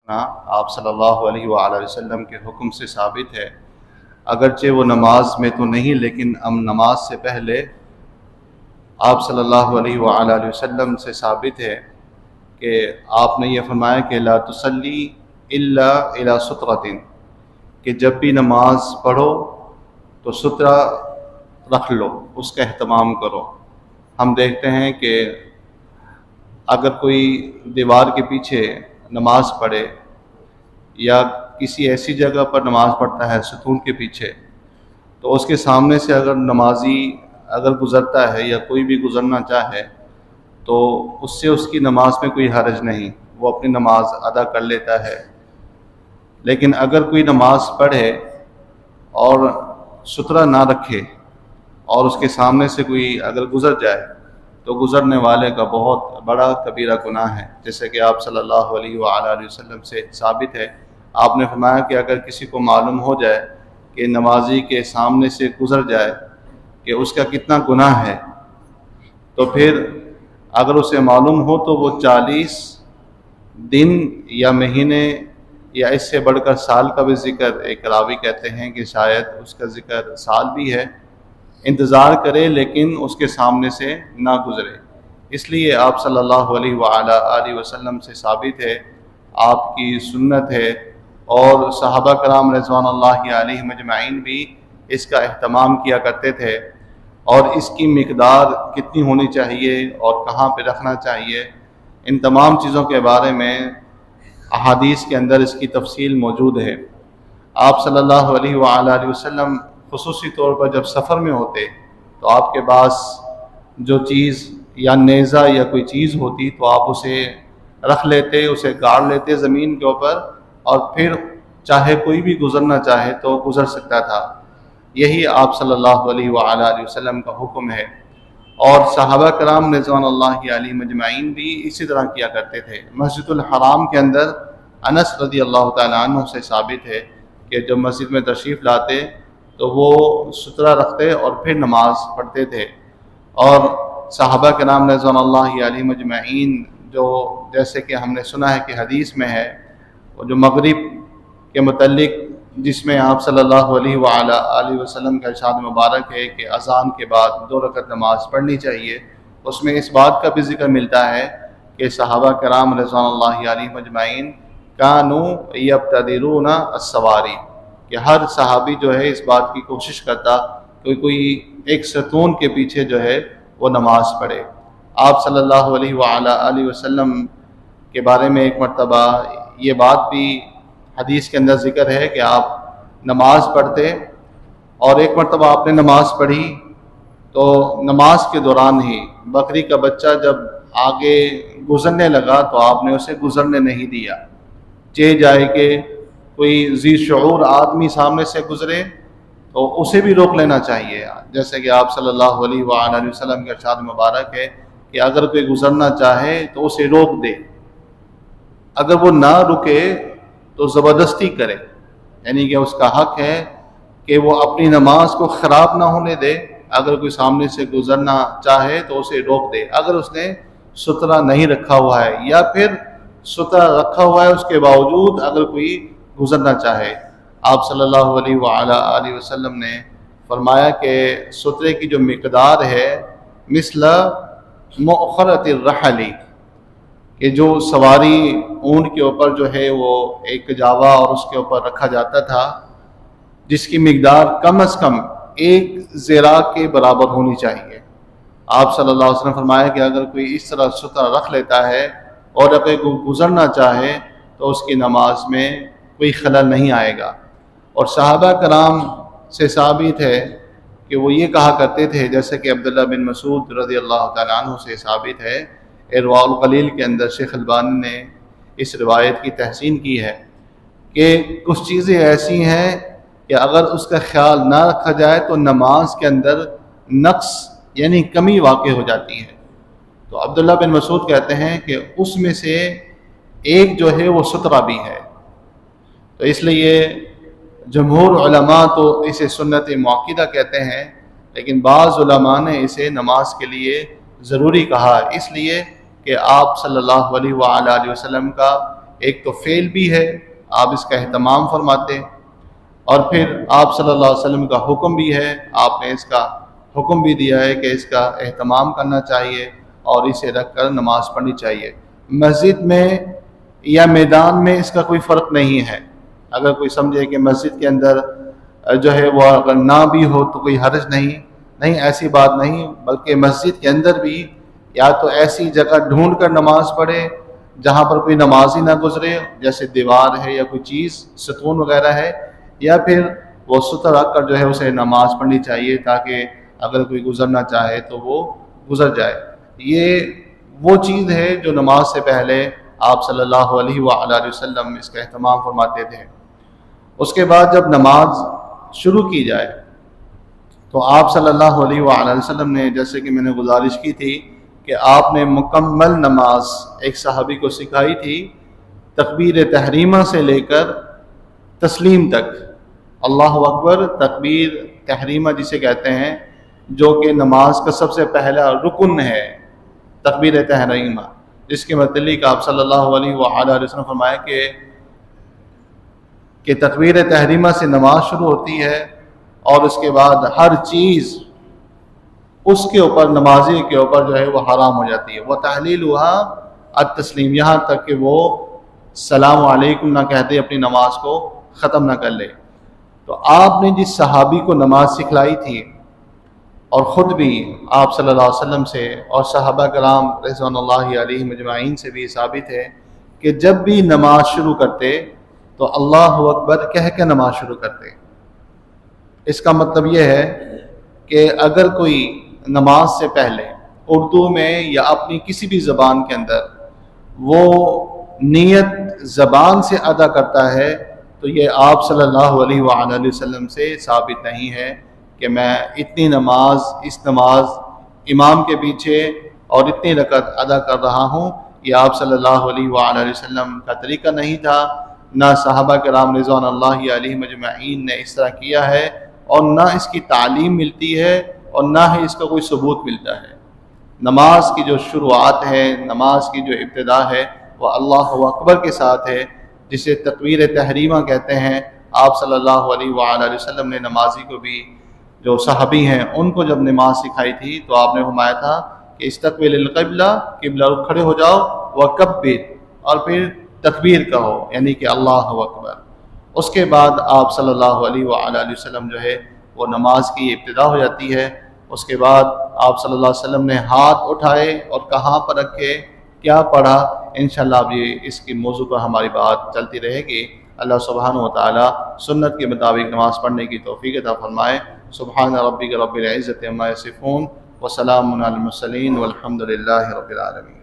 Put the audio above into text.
آپ صلی اللہ علیہ وآلہ وسلم کے حکم سے ثابت ہے، اگرچہ وہ نماز میں تو نہیں، لیکن نماز سے پہلے آپ صلی اللہ علیہ وآلہ وسلم سے ثابت ہے کہ آپ نے یہ فرمایا کہ لا تصلی الا الی سترۃ، کہ جب بھی نماز پڑھو تو سترہ رکھ لو، اس کا اہتمام کرو۔ ہم دیکھتے ہیں کہ اگر کوئی دیوار کے پیچھے نماز پڑھے یا کسی ایسی جگہ پر نماز پڑھتا ہے ستون کے پیچھے، تو اس کے سامنے سے اگر نمازی گزرتا ہے یا کوئی بھی گزرنا چاہے تو اس سے اس کی نماز میں کوئی حرج نہیں، وہ اپنی نماز ادا کر لیتا ہے۔ لیکن اگر کوئی نماز پڑھے اور سترہ نہ رکھے اور اس کے سامنے سے کوئی اگر گزر جائے تو گزرنے والے کا بہت بڑا کبیرہ گناہ ہے، جیسے کہ آپ صلی اللہ علیہ وآلہ وسلم سے ثابت ہے۔ آپ نے فرمایا کہ اگر کسی کو معلوم ہو جائے کہ نمازی کے سامنے سے گزر جائے کہ اس کا کتنا گناہ ہے، تو پھر اگر اسے معلوم ہو تو وہ 40 دن یا مہینے یا اس سے بڑھ کر سال کا بھی ذکر، ایک راوی کہتے ہیں کہ شاید اس کا ذکر سال بھی ہے، انتظار کرے لیکن اس کے سامنے سے نہ گزرے۔ اس لیے آپ صلی اللہ علیہ وآلہ وسلم سے ثابت ہے، آپ کی سنت ہے، اور صحابہ کرام رضوان اللہ علیہم اجمعین بھی اس کا اہتمام کیا کرتے تھے، اور اس کی مقدار کتنی ہونی چاہیے اور کہاں پہ رکھنا چاہیے، ان تمام چیزوں کے بارے میں احادیث کے اندر اس کی تفصیل موجود ہے۔ آپ صلی اللہ علیہ وآلہ وسلم خصوصی طور پر جب سفر میں ہوتے تو آپ کے پاس جو چیز یا نیزہ یا کوئی چیز ہوتی تو آپ اسے رکھ لیتے، اسے گاڑ لیتے زمین کے اوپر، اور پھر چاہے کوئی بھی گزرنا چاہے تو گزر سکتا تھا۔ یہی آپ صلی اللہ علیہ وآلہ وسلم کا حکم ہے، اور صحابہ کرام رضوان اللہ علیہم اجمعین بھی اسی طرح کیا کرتے تھے۔ مسجد الحرام کے اندر انس رضی اللہ تعالیٰ عنہ سے ثابت ہے کہ جب مسجد میں تشریف لاتے تو وہ سترہ رکھتے اور پھر نماز پڑھتے تھے، اور صحابہ کرام رضوان اللہ علیہم اجمعین جو جیسے کہ ہم نے سنا ہے کہ حدیث میں ہے، وہ جو مغرب کے متعلق جس میں آپ صلی اللہ علیہ وآلہ وسلم کا ارشاد مبارک ہے کہ اذان کے بعد 2 رکعت نماز پڑھنی چاہیے، اس میں اس بات کا بھی ذکر ملتا ہے کہ صحابہ کرام رضوان اللہ علیہم اجمعین کانوا یبتدرون السواری، کہ ہر صحابی جو ہے اس بات کی کوشش کرتا کہ کوئی ایک ستون کے پیچھے جو ہے وہ نماز پڑھے۔ آپ صلی اللہ علیہ وآلہ وسلم کے بارے میں ایک مرتبہ یہ بات بھی حدیث کے اندر ذکر ہے کہ آپ نماز پڑھتے، اور ایک مرتبہ آپ نے نماز پڑھی تو نماز کے دوران ہی بکری کا بچہ جب آگے گزرنے لگا تو آپ نے اسے گزرنے نہیں دیا، جائے کہ کوئی ذی شعور آدمی سامنے سے گزرے تو اسے بھی روک لینا چاہیے، جیسے کہ آپ صلی اللہ علیہ وآلہ وسلم کے ارشاد مبارک ہے کہ اگر کوئی گزرنا چاہے تو اسے روک دے، اگر وہ نہ رکے تو زبردستی کرے، یعنی کہ اس کا حق ہے کہ وہ اپنی نماز کو خراب نہ ہونے دے۔ اگر کوئی سامنے سے گزرنا چاہے تو اسے روک دے، اگر اس نے سترہ نہیں رکھا ہوا ہے، یا پھر سترہ رکھا ہوا ہے اس کے باوجود اگر کوئی گزرنا چاہے۔ آپ صلی اللہ علیہ وآلہ وسلم نے فرمایا کہ سترے کی جو مقدار ہے مثل مؤخرۃ الرحل، کہ جو سواری اونٹ کے اوپر جو ہے وہ ایک جاوا اور اس کے اوپر رکھا جاتا تھا، جس کی مقدار کم از کم 1 ذراع کے برابر ہونی چاہیے۔ آپ صلی اللہ علیہ وسلم فرمایا کہ اگر کوئی اس طرح سترہ رکھ لیتا ہے اور اگر کوئی گزرنا چاہے تو اس کی نماز میں کوئی خلل نہیں آئے گا۔ اور صحابہ کرام سے ثابت ہے کہ وہ یہ کہا کرتے تھے، جیسے کہ عبداللہ بن مسعود رضی اللہ تعالیٰ عنہ سے ثابت ہے، ارواء الغلیل کے اندر شیخ البانی نے اس روایت کی تحسین کی ہے کہ کچھ چیزیں ایسی ہیں کہ اگر اس کا خیال نہ رکھا جائے تو نماز کے اندر نقص یعنی کمی واقع ہو جاتی ہے۔ تو عبداللہ بن مسعود کہتے ہیں کہ اس میں سے ایک جو ہے وہ سترہ بھی ہے۔ تو اس لیے جمہور علماء تو اسے سنت مؤکدہ کہتے ہیں، لیکن بعض علماء نے اسے نماز کے لیے ضروری کہا، اس لیے کہ آپ صلی اللہ علیہ وآلہ وسلم کا ایک تو فعل بھی ہے، آپ اس کا اہتمام فرماتے، اور پھر آپ صلی اللہ علیہ وسلم کا حکم بھی ہے، آپ نے اس کا حکم بھی دیا ہے کہ اس کا اہتمام کرنا چاہیے اور اسے رکھ کر نماز پڑھنی چاہیے۔ مسجد میں یا میدان میں اس کا کوئی فرق نہیں ہے۔ اگر کوئی سمجھے کہ مسجد کے اندر جو ہے وہ اگر نہ بھی ہو تو کوئی حرج نہیں، ایسی بات نہیں، بلکہ مسجد کے اندر بھی یا تو ایسی جگہ ڈھونڈ کر نماز پڑھے جہاں پر کوئی نمازی نہ گزرے، جیسے دیوار ہے یا کوئی چیز ستون وغیرہ ہے، یا پھر وہ ستر رکھ کر جو ہے اسے نماز پڑھنی چاہیے تاکہ اگر کوئی گزرنا چاہے تو وہ گزر جائے۔ یہ وہ چیز ہے جو نماز سے پہلے آپ صلی اللہ علیہ وآلہ وسلم اس کا اہتمام فرماتے تھے۔ اس کے بعد جب نماز شروع کی جائے تو آپ صلی اللہ علیہ وآلہ وسلم نے، جیسے کہ میں نے گزارش کی تھی کہ آپ نے مکمل نماز ایک صحابی کو سکھائی تھی، تکبیر تحریمہ سے لے کر تسلیم تک۔ اللہ اکبر تکبیر تحریمہ جسے کہتے ہیں، جو کہ نماز کا سب سے پہلا رکن ہے، تکبیر تحریمہ، جس کے متعلق آپ صلی اللہ علیہ وآلہ وسلم فرمایا کہ تکبیر تحریمہ سے نماز شروع ہوتی ہے، اور اس کے بعد ہر چیز اس کے اوپر، نمازی کے اوپر جو ہے وہ حرام ہو جاتی ہے۔ وہ تحلیلها التسلیم، یہاں تک کہ وہ السلام علیکم نہ کہتے اپنی نماز کو ختم نہ کر لے۔ تو آپ نے جس صحابی کو نماز سکھلائی تھی، اور خود بھی آپ صلی اللہ علیہ وسلم سے اور صحابہ کرام رضوان اللہ علیہم اجمعین سے بھی ثابت ہے کہ جب بھی نماز شروع کرتے تو اللہ اکبر کہہ کے نماز شروع کرتے۔ اس کا مطلب یہ ہے کہ اگر کوئی نماز سے پہلے اردو میں یا اپنی کسی بھی زبان کے اندر وہ نیت زبان سے ادا کرتا ہے تو یہ آپ صلی اللہ علیہ وآلہ وسلم سے ثابت نہیں ہے کہ میں اتنی نماز، اس نماز امام کے پیچھے اور اتنی رکعت ادا کر رہا ہوں۔ یہ آپ صلی اللہ علیہ وآلہ وسلم کا طریقہ نہیں تھا، نہ صحابہ کرام رضوان اللہ علیہم اجمعین نے اس طرح کیا ہے، اور نہ اس کی تعلیم ملتی ہے اور نہ ہی اس کا کوئی ثبوت ملتا ہے۔ نماز کی جو شروعات ہے، نماز کی جو ابتدا ہے، وہ اللہ اکبر کے ساتھ ہے، جسے تکبیر تحریمہ کہتے ہیں۔ آپ صلی اللہ علیہ وآلہ وسلم نے نمازی کو بھی، جو صحابی ہیں، ان کو جب نماز سکھائی تھی تو آپ نے فرمایا تھا کہ استقبل القبلہ، قبلہ رخ کھڑے ہو جاؤ، وکبر، اور پھر تکبیر کہو، یعنی کہ اللہ اکبر۔ اس کے بعد آپ صلی اللہ علیہ وآلہ وسلم جو ہے وہ نماز کی ابتدا ہو جاتی ہے۔ اس کے بعد آپ صلی اللہ علیہ وسلم نے ہاتھ اٹھائے اور کہاں پر رکھے، کیا پڑھا، انشاءاللہ اب یہ اس کی موضوع پر ہماری بات چلتی رہے گی۔ اللہ سبحانہ و تعالی سنت کے مطابق نماز پڑھنے کی توفیق عطا فرمائے۔ سبحان ربک رب العزۃ عما یصفون وسلام علی المرسلین والحمد للہ رب العالمین۔